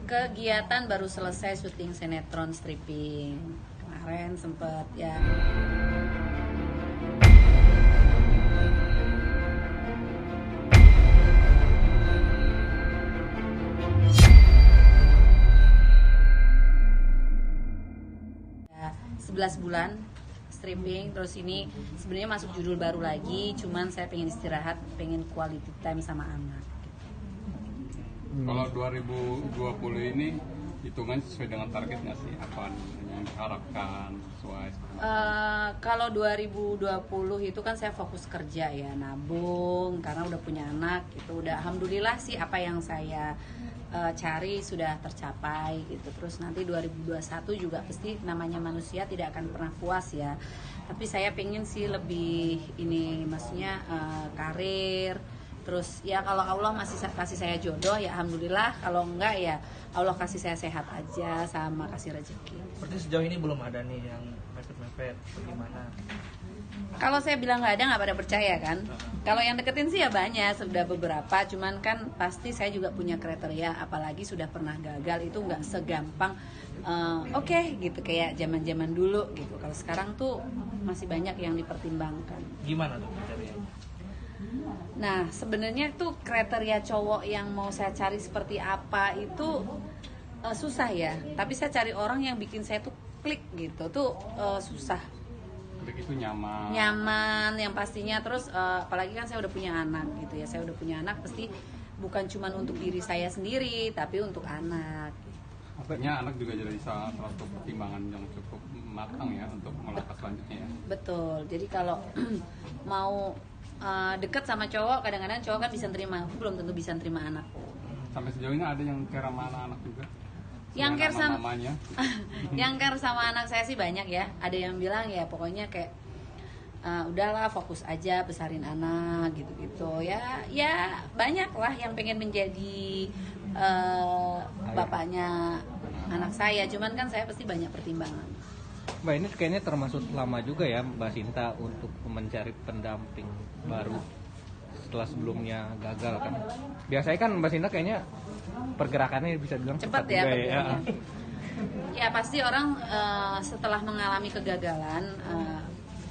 Kegiatan baru selesai syuting sinetron stripping. Kemarin sempet ya. Ya, 11 bulan stripping, terus ini sebenarnya masuk judul baru lagi, cuman saya pengen istirahat, pengen quality time sama anak. Kalau 2020 ini hitungan sesuai dengan target nggak sih? Apa yang diharapkan sesuai? Kalau 2020 itu kan saya fokus kerja ya, nabung karena udah punya anak itu udah alhamdulillah sih apa yang saya cari sudah tercapai gitu. Terus nanti 2021 juga pasti namanya manusia tidak akan pernah puas ya. Tapi saya pengen sih lebih ini maksudnya karir. Terus ya kalau Allah masih kasih saya jodoh ya alhamdulillah, kalau enggak ya Allah kasih saya sehat aja sama kasih rezeki. Berarti sejauh ini belum ada nih yang mepet-mepet bagaimana? Kalau saya bilang nggak ada, nggak pada percaya kan. Kalau yang deketin sih ya banyak, sudah beberapa. Cuman kan pasti saya juga punya kriteria. Apalagi sudah pernah gagal itu nggak segampang. Oke, gitu kayak zaman-zaman dulu gitu. Kalau sekarang tuh masih banyak yang dipertimbangkan. Gimana tuh kriterianya? Nah sebenarnya tuh kriteria cowok yang mau saya cari seperti apa itu susah ya. Tapi saya cari orang yang bikin saya tuh klik gitu tuh susah. Klik itu nyaman. Nyaman yang pastinya, terus apalagi kan saya udah punya anak gitu ya, saya udah punya anak pasti bukan cuma untuk diri saya sendiri tapi untuk anak. Artinya anak juga jadi salah satu pertimbangan yang cukup matang ya untuk melangkah selanjutnya ya. Betul, jadi kalau mau deket sama cowok, kadang-kadang cowok kan bisa terima, aku belum tentu bisa terima anak. Sampai sejauh ini ada yang care sama anak juga? Yang care sama mamanya? yang care sama anak saya sih banyak ya. Ada yang bilang ya pokoknya kayak udahlah fokus aja besarin anak gitu-gitu ya. Ya banyak lah yang pengen menjadi bapaknya anak saya. Cuman kan saya pasti banyak pertimbangan. Mbak, ini kayaknya termasuk lama juga ya Mbak Sinta untuk mencari pendamping baru setelah sebelumnya gagal kan. Biasanya kan Mbak Sinta kayaknya pergerakannya bisa bilang cepat ya pergerakannya. Ya pasti orang setelah mengalami kegagalan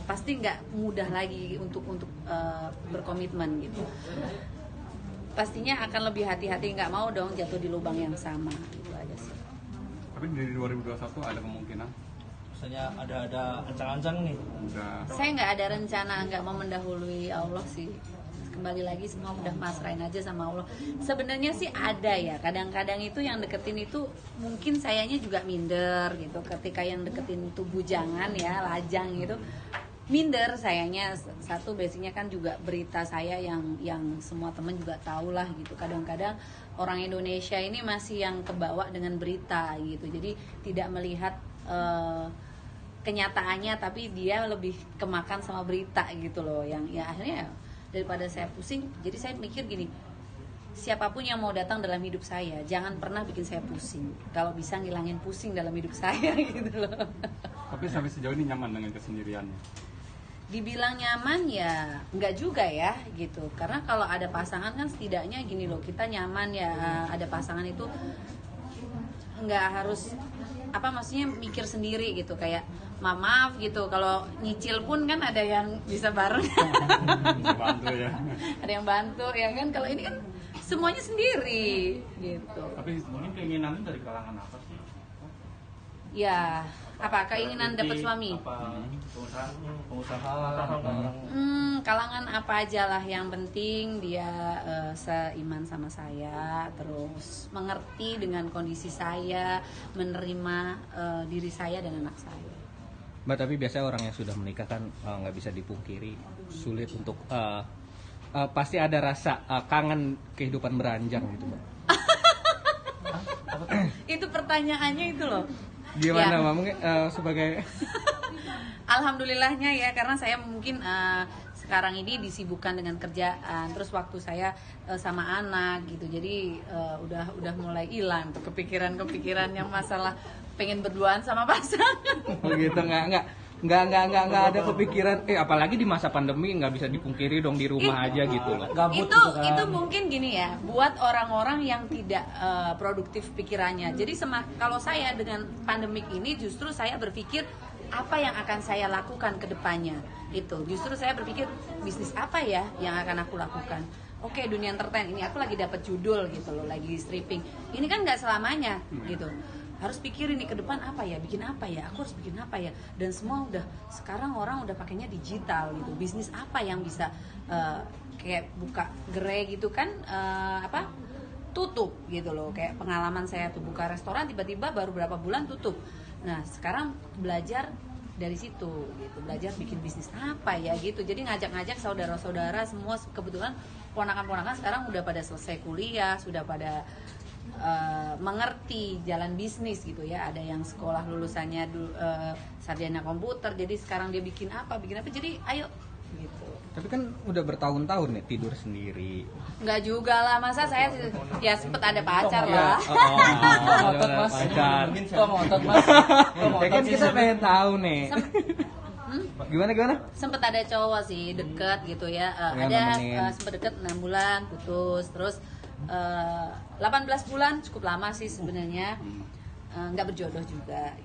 pasti nggak mudah lagi untuk berkomitmen gitu. Pastinya akan lebih hati-hati, nggak mau dong jatuh di lubang yang sama gitu aja sih. Tapi dari 2021 ada kemungkinan? Misalnya ada ancang-ancang nih. Saya nggak ada rencana, nggak mau mendahului Allah sih. Kembali lagi semua udah pasrahin aja sama Allah. Sebenarnya sih ada ya, kadang-kadang itu yang deketin itu mungkin sayanya juga minder gitu. Ketika yang deketin itu bujangan ya, lajang gitu, minder sayanya. Satu basicnya kan juga berita saya yang semua temen juga tahu lah gitu. Kadang-kadang orang Indonesia ini masih yang kebawa dengan berita gitu. Jadi tidak melihat kenyataannya, tapi dia lebih kemakan sama berita gitu loh, yang ya akhirnya daripada saya pusing, jadi saya mikir gini, siapapun yang mau datang dalam hidup saya jangan pernah bikin saya pusing, kalau bisa ngilangin pusing dalam hidup saya gitu loh. Tapi sampai sejauh ini nyaman dengan kesendiriannya? Dibilang nyaman ya enggak juga ya gitu, karena kalau ada pasangan kan setidaknya gini loh, kita nyaman ya, ada pasangan itu nggak harus apa maksudnya mikir sendiri gitu, kayak maaf gitu kalau nyicil pun kan ada yang bisa bareng. Bisa bantu ya. Ada yang bantu ya kan, kalau ini kan semuanya sendiri gitu. Tapi Mungkin keinginannya dari kalangan apa sih? Ya apa keinginan dapat suami? Apa pengusaha Kalangan apa aja lah, yang penting dia seiman sama saya, terus mengerti dengan kondisi saya, menerima diri saya dan anak saya. Mbak, tapi biasanya orang yang sudah menikah kan nggak bisa dipungkiri sulit untuk pasti ada rasa kangen kehidupan beranjang gitu Mbak. Itu pertanyaannya itu loh. Gimana Ya. Mbak mungkin sebagai Alhamdulillahnya ya, karena saya mungkin sekarang ini disibukkan dengan kerjaan, terus waktu saya sama anak gitu, jadi udah mulai hilang tuh kepikiran yang masalah pengen berduaan sama pasangan. oh gitu nggak nggak ada kepikiran apalagi di masa pandemi nggak bisa dipungkiri dong di rumah aja gitu loh. Gabut itu gitu kan. itu mungkin gini ya, buat orang-orang yang tidak produktif pikirannya. Jadi kalau saya dengan pandemik ini justru saya berpikir apa yang akan saya lakukan ke depannya. Itu justru saya berpikir bisnis apa ya yang akan aku lakukan. Oke, dunia entertain ini aku lagi dapat judul gitu loh, lagi stripping. Ini kan nggak selamanya gitu. Harus pikirin nih ke depan apa ya, bikin apa ya, aku harus bikin apa ya. Dan semua sekarang orang udah pakainya digital gitu. Bisnis apa yang bisa kayak buka gerai gitu kan tutup gitu loh. Kayak pengalaman saya tuh buka restoran tiba-tiba baru berapa bulan tutup. Nah, sekarang belajar dari situ gitu, belajar bikin bisnis apa ya gitu. Jadi ngajak-ngajak saudara-saudara semua, kebetulan ponakan-ponakan sekarang udah pada selesai kuliah, sudah pada mengerti jalan bisnis gitu ya. Ada yang sekolah lulusannya sarjana komputer, jadi sekarang dia bikin apa, jadi ayo gitu. Tapi kan udah bertahun-tahun nih tidur sendiri. Enggak juga lah, masa saya ya sempet ada pacar lah. Ngotot mas. Pacar. Kok ngotot mas? Ya kan kita pengen tahu nih. Gimana? Sempet ada cowok sih deket gitu ya. Yang Ada nemenin. sempet deket 6 bulan putus, terus 18 bulan cukup lama sih sebenarnya. Nggak berjodoh juga.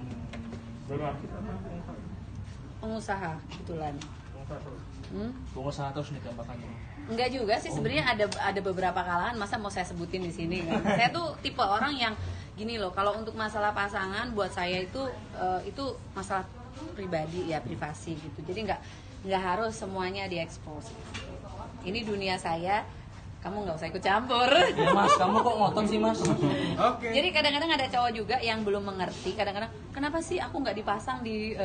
Pengusaha kebetulan. Pengusaha terus ditembakkan. Enggak juga sih sebenarnya, ada beberapa kalangan, masa mau saya sebutin di sini kan. Saya tuh tipe orang yang gini loh, kalau untuk masalah pasangan buat saya itu masalah pribadi ya, privasi gitu. Jadi nggak harus semuanya diekspos. Ini dunia saya, kamu nggak usah ikut campur. Ya mas, kamu kok ngotot sih mas? Oke. Jadi kadang-kadang ada cowok juga yang belum mengerti, kadang-kadang kenapa sih aku nggak dipasang di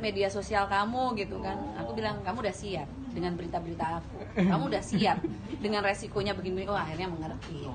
media sosial kamu gitu kan. Aku bilang kamu udah siap dengan berita-berita aku, kamu udah siap dengan resikonya begini. Oh, akhirnya mengerti.